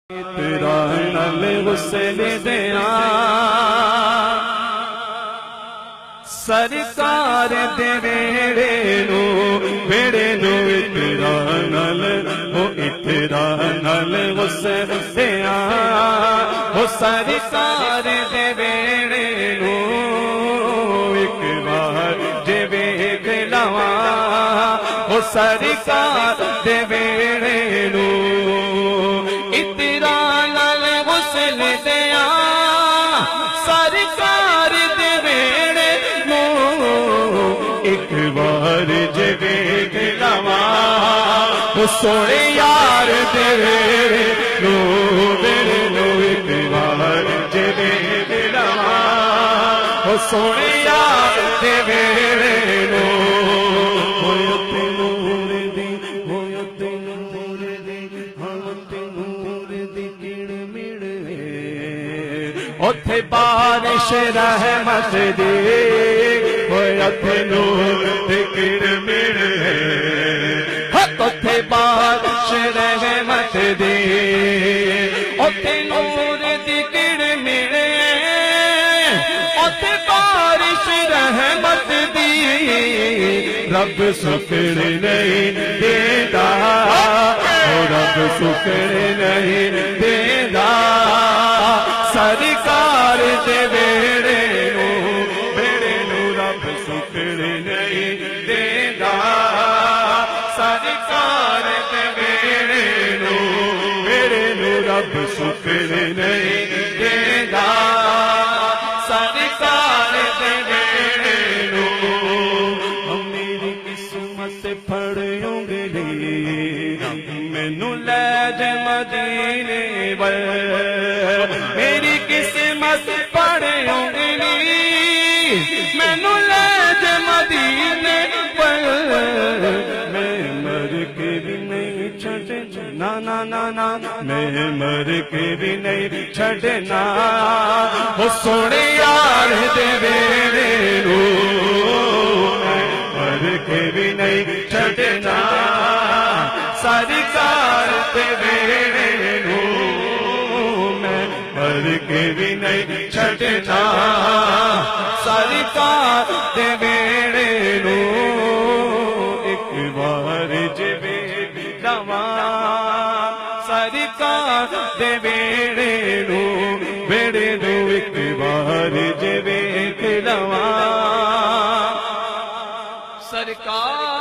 تیرا نل غسل دیا سرکار دے ویڑے نو تیرا نل تیرا نل غسل دیا سرکار دے ویڑے نو ایک بار جے ویکھ لواں سرکار دے ویڑے نو سرکار دے ویڑے نو ایک بار جے ویکھ لواں سونے یار دے ویڑے نو ایک بار جے ویکھ لواں سونے یار دے ویڑے نو اتھے بارش رحمت دی اتھے نور دی کڑمڑ اتھے بارش رحمت دی اتھے نور دی کڑمڑ اتھے بارش رحمت دی رب سکڑ نہیں دیندا رب سکڑ نہیں دیندا سرکار دے ویڑے نو رب سکڑ نہیں دیندا سرکار دے ویڑے نو رب سکڑ نہیں دیندا سرکار دے ویڑے نو میری قسمت پھڑ انگلی مینوں لے جے مدینے ول میری قسمت پڑ انگلی مینوں لے جے مدینے ول میں مر کے بھی نہیں چھڈنا نا میں مر کے بھی نہیں چھڈنا سونے یار دے ویڑے نو میں مر کے بھی نہیں چھڈنا سرکار دے ویڑے نو مر کے بھی نہیں چھڈنا سرکار دے ویڑے نو ایک بار جے ویکھ لواں سرکار دے ویڑے نو ایک بار جے ویکھ لواں سرکار